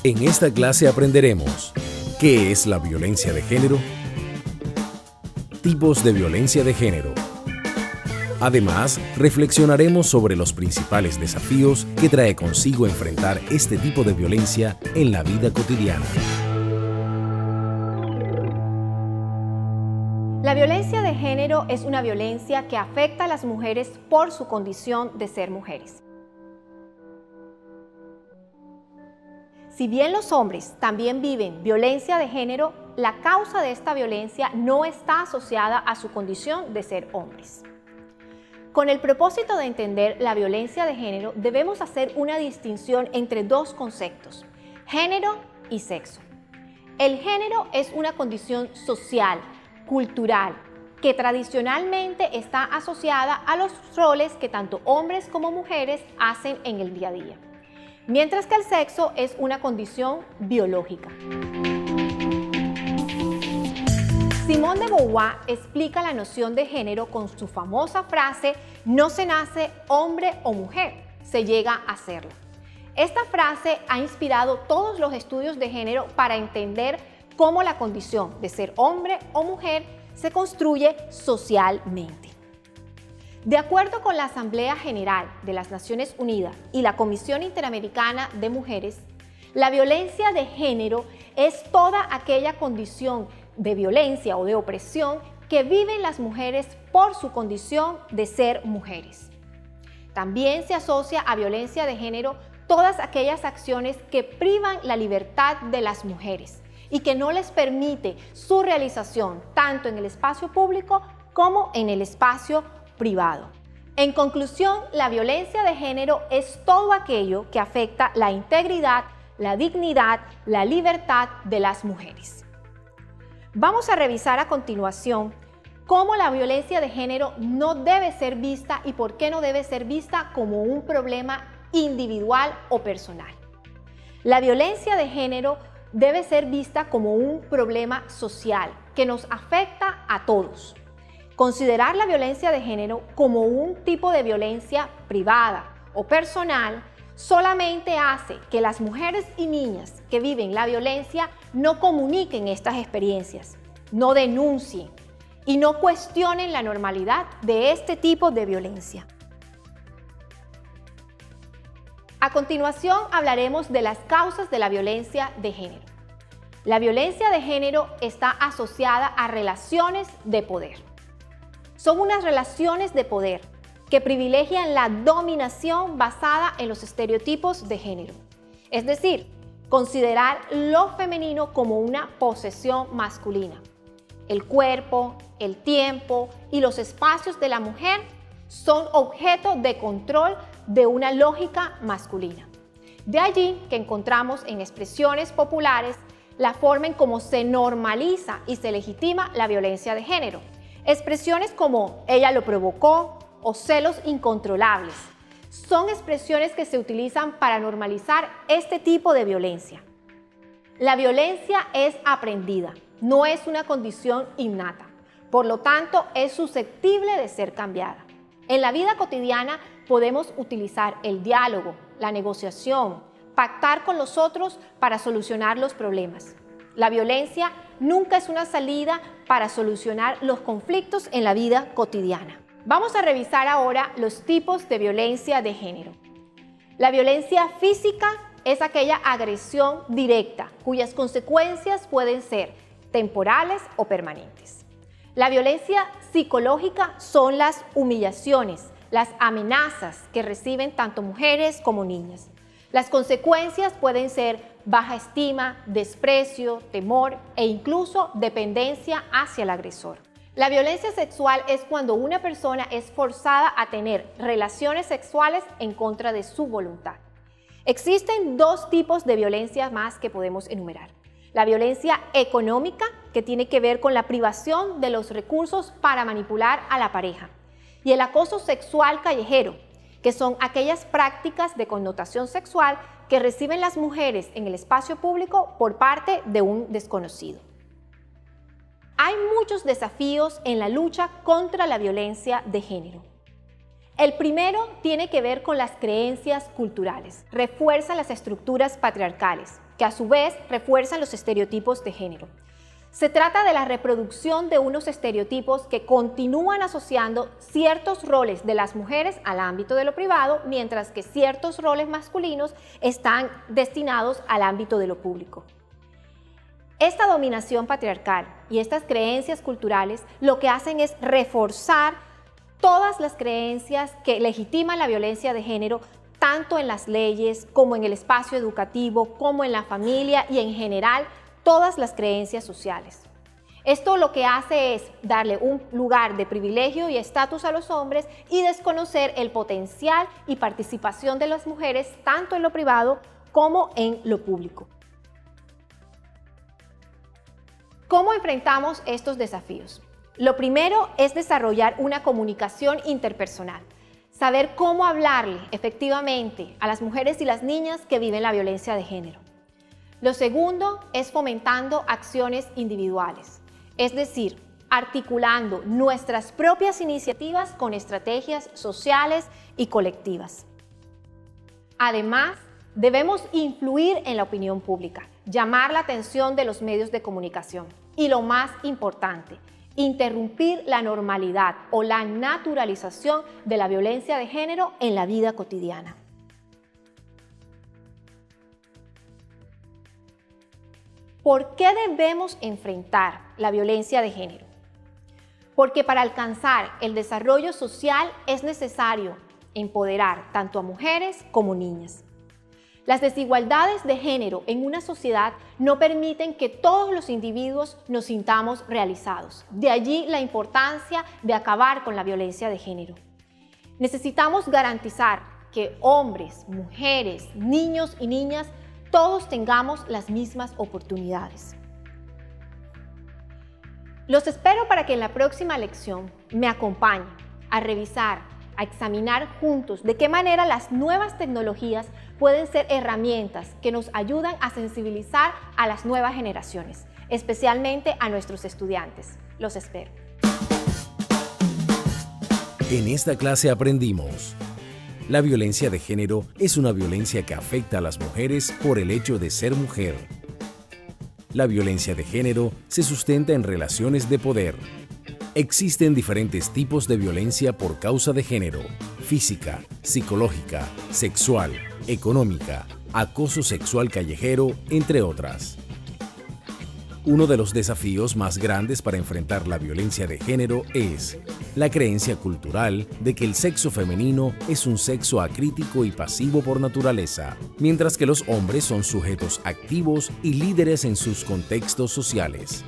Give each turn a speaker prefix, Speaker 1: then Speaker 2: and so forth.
Speaker 1: En esta clase aprenderemos ¿qué es la violencia de género? Tipos de violencia de género. Además, reflexionaremos sobre los principales desafíos que trae consigo enfrentar este tipo de violencia en la vida cotidiana.
Speaker 2: La violencia de género es una violencia que afecta a las mujeres por su condición de ser mujeres. Si bien los hombres también viven violencia de género, la causa de esta violencia no está asociada a su condición de ser hombres. Con el propósito de entender la violencia de género, debemos hacer una distinción entre dos conceptos, género y sexo. El género es una condición social, cultural, que tradicionalmente está asociada a los roles que tanto hombres como mujeres hacen en el día a día, mientras que el sexo es una condición biológica. Simone de Beauvoir explica la noción de género con su famosa frase: no se nace hombre o mujer, se llega a serlo. Esta frase ha inspirado todos los estudios de género para entender cómo la condición de ser hombre o mujer se construye socialmente. De acuerdo con la Asamblea General de las Naciones Unidas y la Comisión Interamericana de Mujeres, la violencia de género es toda aquella condición de violencia o de opresión que viven las mujeres por su condición de ser mujeres. También se asocia a violencia de género todas aquellas acciones que privan la libertad de las mujeres y que no les permite su realización tanto en el espacio público como en el espacio privado. En conclusión, la violencia de género es todo aquello que afecta la integridad, la dignidad, la libertad de las mujeres. Vamos a revisar a continuación cómo la violencia de género no debe ser vista y por qué no debe ser vista como un problema individual o personal. La violencia de género debe ser vista como un problema social que nos afecta a todos. Considerar la violencia de género como un tipo de violencia privada o personal solamente hace que las mujeres y niñas que viven la violencia no comuniquen estas experiencias, no denuncien y no cuestionen la normalidad de este tipo de violencia. A continuación hablaremos de las causas de la violencia de género. La violencia de género está asociada a relaciones de poder. Son unas relaciones de poder que privilegian la dominación basada en los estereotipos de género. Es decir, considerar lo femenino como una posesión masculina. El cuerpo, el tiempo y los espacios de la mujer son objeto de control de una lógica masculina. De allí que encontramos en expresiones populares la forma en cómo se normaliza y se legitima la violencia de género. Expresiones como ella lo provocó o celos incontrolables son expresiones que se utilizan para normalizar este tipo de violencia. La violencia es aprendida, no es una condición innata, por lo tanto es susceptible de ser cambiada. En la vida cotidiana podemos utilizar el diálogo, la negociación, pactar con los otros para solucionar los problemas. La violencia nunca es una salida para solucionar los conflictos en la vida cotidiana. Vamos a revisar ahora los tipos de violencia de género. La violencia física es aquella agresión directa cuyas consecuencias pueden ser temporales o permanentes. La violencia psicológica son las humillaciones, las amenazas que reciben tanto mujeres como niñas. Las consecuencias pueden ser baja estima, desprecio, temor e incluso dependencia hacia el agresor. La violencia sexual es cuando una persona es forzada a tener relaciones sexuales en contra de su voluntad. Existen dos tipos de violencia más que podemos enumerar. La violencia económica, que tiene que ver con la privación de los recursos para manipular a la pareja, y el acoso sexual callejero, que son aquellas prácticas de connotación sexual que reciben las mujeres en el espacio público por parte de un desconocido. Hay muchos desafíos en la lucha contra la violencia de género. El primero tiene que ver con las creencias culturales. Refuerza las estructuras patriarcales que a su vez refuerzan los estereotipos de género. Se trata de la reproducción de unos estereotipos que continúan asociando ciertos roles de las mujeres al ámbito de lo privado, mientras que ciertos roles masculinos están destinados al ámbito de lo público. Esta dominación patriarcal y estas creencias culturales lo que hacen es reforzar todas las creencias que legitiman la violencia de género, tanto en las leyes como en el espacio educativo, como en la familia y en general todas las creencias sociales. Esto lo que hace es darle un lugar de privilegio y estatus a los hombres y desconocer el potencial y participación de las mujeres tanto en lo privado como en lo público. ¿Cómo enfrentamos estos desafíos? Lo primero es desarrollar una comunicación interpersonal, saber cómo hablarle efectivamente a las mujeres y las niñas que viven la violencia de género. Lo segundo es fomentando acciones individuales, es decir, articulando nuestras propias iniciativas con estrategias sociales y colectivas. Además, debemos influir en la opinión pública, llamar la atención de los medios de comunicación y, lo más importante, interrumpir la normalidad o la naturalización de la violencia de género en la vida cotidiana. ¿Por qué debemos enfrentar la violencia de género? Porque para alcanzar el desarrollo social es necesario empoderar tanto a mujeres como niñas. Las desigualdades de género en una sociedad no permiten que todos los individuos nos sintamos realizados. De allí la importancia de acabar con la violencia de género. Necesitamos garantizar que hombres, mujeres, niños y niñas todos tengamos las mismas oportunidades. Los espero para que en la próxima lección me acompañen a revisar, a examinar juntos de qué manera las nuevas tecnologías pueden ser herramientas que nos ayudan a sensibilizar a las nuevas generaciones, especialmente a nuestros estudiantes. Los espero.
Speaker 1: En esta clase aprendimos: la violencia de género es una violencia que afecta a las mujeres por el hecho de ser mujer. La violencia de género se sustenta en relaciones de poder. Existen diferentes tipos de violencia por causa de género: física, psicológica, sexual, económica, acoso sexual callejero, entre otras. Uno de los desafíos más grandes para enfrentar la violencia de género es la creencia cultural de que el sexo femenino es un sexo acrítico y pasivo por naturaleza, mientras que los hombres son sujetos activos y líderes en sus contextos sociales.